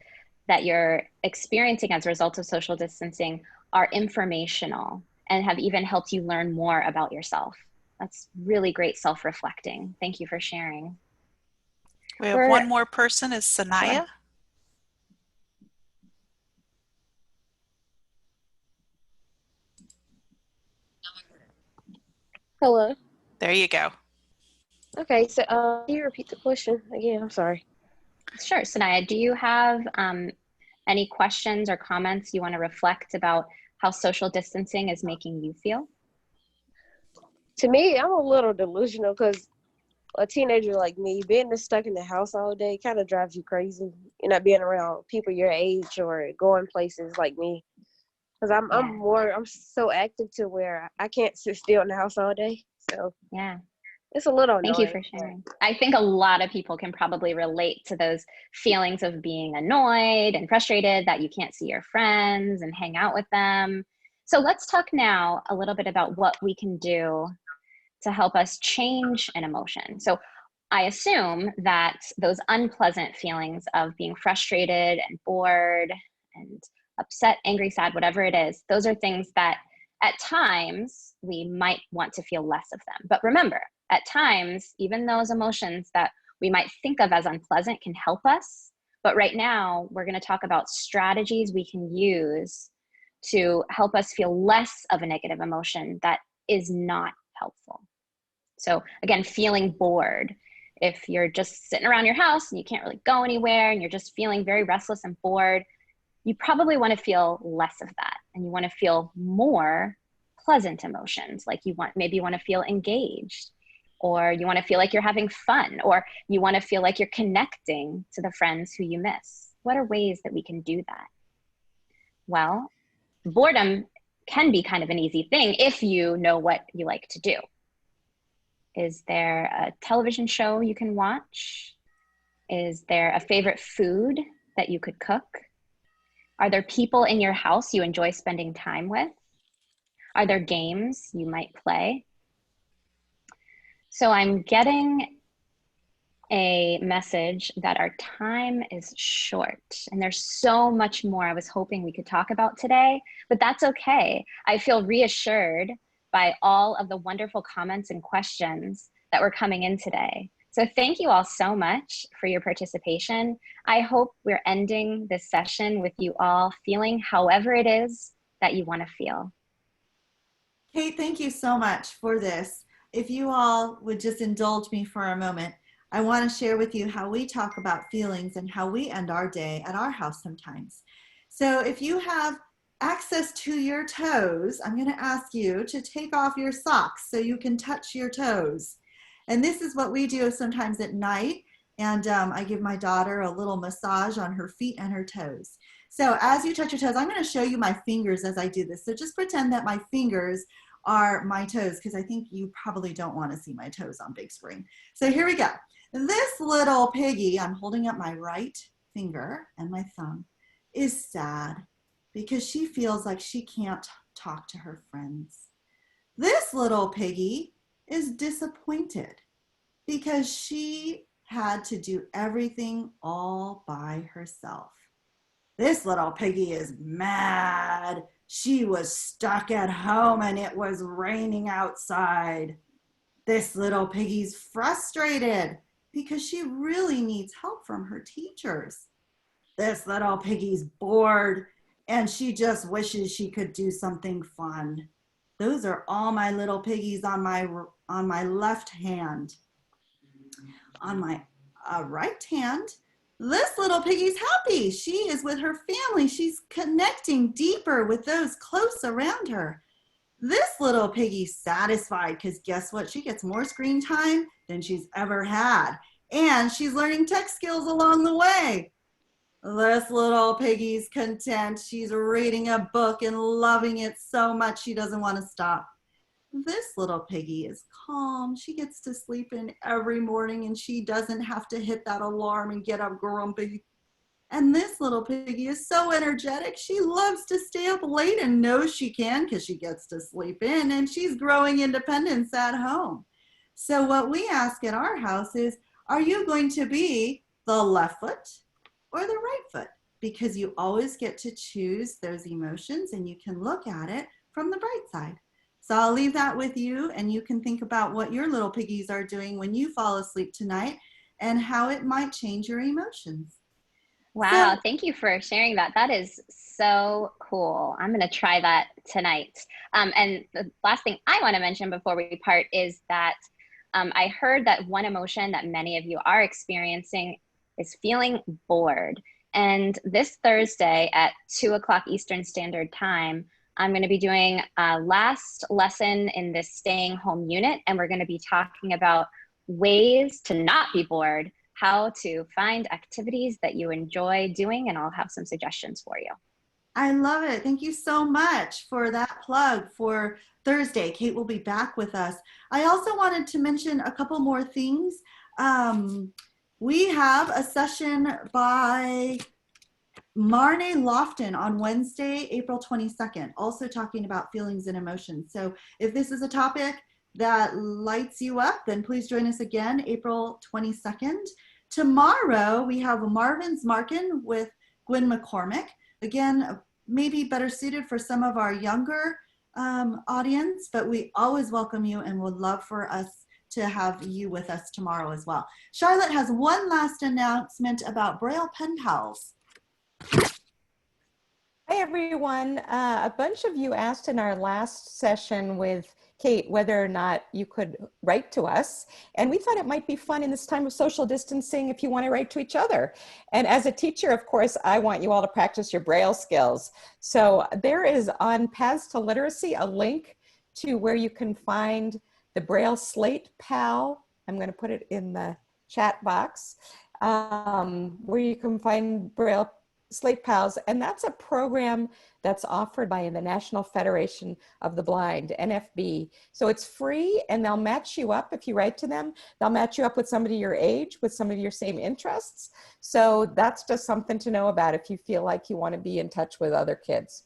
that you're experiencing as a result of social distancing are informational and have even helped you learn more about yourself. That's really great self-reflecting. Thank you for sharing. We have one more person, is Sanaya. Sure. Hello. There you go. Okay, so can you repeat the question again? I'm sorry. Sure, Sanaya, do you have any questions or comments you want to reflect about how social distancing is making you feel? To me, I'm a little delusional because a teenager like me, being stuck in the house all day kind of drives you crazy. You're not being around people your age or going places like me. Because I'm so active to where I can't sit still in the house all day. So yeah. It's a little annoying. Thank you for sharing. I think a lot of people can probably relate to those feelings of being annoyed and frustrated that you can't see your friends and hang out with them. So let's talk now a little bit about what we can do to help us change an emotion. So I assume that those unpleasant feelings of being frustrated and bored and upset, angry, sad, whatever it is, those are things that at times we might want to feel less of them. But remember, at times, even those emotions that we might think of as unpleasant can help us. But right now, we're going to talk about strategies we can use to help us feel less of a negative emotion that is not helpful. So again, feeling bored. If you're just sitting around your house and you can't really go anywhere and you're just feeling very restless and bored, you probably want to feel less of that, and you want to feel more pleasant emotions. Like maybe you want to feel engaged, or you want to feel like you're having fun, or you want to feel like you're connecting to the friends who you miss. What are ways that we can do that? Well, boredom can be kind of an easy thing if you know what you like to do. Is there a television show you can watch? Is there a favorite food that you could cook? Are there people in your house you enjoy spending time with? Are there games you might play? So I'm getting a message that our time is short and there's so much more I was hoping we could talk about today, but that's okay. I feel reassured by all of the wonderful comments and questions that were coming in today. So thank you all so much for your participation. I hope we're ending this session with you all feeling however it is that you want to feel. Kate, thank you so much for this. If you all would just indulge me for a moment, I want to share with you how we talk about feelings and how we end our day at our house sometimes. So if you have access to your toes, I'm going to ask you to take off your socks so you can touch your toes. And this is what we do sometimes at night. And I give my daughter a little massage on her feet and her toes. So as you touch your toes, I'm going to show you my fingers as I do this. So just pretend that my fingers are my toes, because I think you probably don't want to see my toes on Big Spring. So here we go. This little piggy, I'm holding up my right finger and my thumb, is sad because she feels like she can't talk to her friends. This little piggy is disappointed because she had to do everything all by herself. This little piggy is mad. She was stuck at home and it was raining outside. This little piggy's frustrated because she really needs help from her teachers. This little piggy's bored and she just wishes she could do something fun. Those are all my little piggies on my left hand. On my right hand, this little piggy's happy. She is with her family. She's connecting deeper with those close around her. This little piggy's satisfied because guess what? She gets more screen time than she's ever had. And she's learning tech skills along the way. This little piggy's content. She's reading a book and loving it so much she doesn't want to stop. This little piggy is calm. She gets to sleep in every morning and she doesn't have to hit that alarm and get up grumpy. And this little piggy is so energetic. She loves to stay up late and knows she can because she gets to sleep in, and she's growing independence at home. So what we ask at our house is, are you going to be the left foot or the right foot? Because you always get to choose those emotions and you can look at it from the bright side. So I'll leave that with you, and you can think about what your little piggies are doing when you fall asleep tonight and how it might change your emotions. Wow, thank you for sharing that. That is so cool. I'm going to try that tonight. And the last thing I want to mention before we part is that I heard that one emotion that many of you are experiencing is feeling bored. And this Thursday at 2 o'clock Eastern Standard Time, I'm going to be doing a last lesson in this staying home unit, and we're going to be talking about ways to not be bored, how to find activities that you enjoy doing, and I'll have some suggestions for you. I love it. Thank you so much for that plug for Thursday. Kate will be back with us. I also wanted to mention a couple more things. We have a session by Marne Lofton on Wednesday, April 22nd, also talking about feelings and emotions. So if this is a topic that lights you up, then please join us again, April 22nd. Tomorrow, we have Marvin's Markin with Gwen McCormick. Again, maybe better suited for some of our younger audience, but we always welcome you and would love for us to have you with us tomorrow as well. Charlotte has one last announcement about Braille pen pals. Hi, everyone. A bunch of you asked in our last session with Kate whether or not you could write to us. And we thought it might be fun in this time of social distancing if you want to write to each other. And as a teacher, of course, I want you all to practice your Braille skills. So there is on Paths to Literacy a link to where you can find the Braille Slate Pal. I'm going to put it in the chat box, where you can find Braille Slate Pals, and that's a program that's offered by the National Federation of the Blind, NFB. So it's free, and they'll match you up if you write to them. They'll match you up with somebody your age, with some of your same interests. So that's just something to know about if you feel like you want to be in touch with other kids.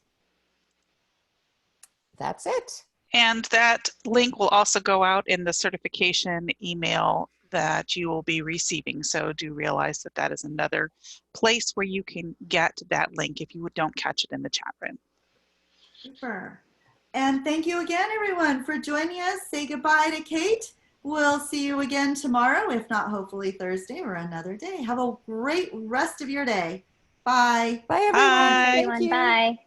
That's it. And that link will also go out in the certification email that you will be receiving. So do realize that that is another place where you can get that link if you don't catch it in the chat room. Super. And thank you again, everyone, for joining us. Say goodbye to Kate. We'll see you again tomorrow, if not hopefully Thursday or another day. Have a great rest of your day. Bye. Bye, everyone. Bye. Thank Everyone, you. bye.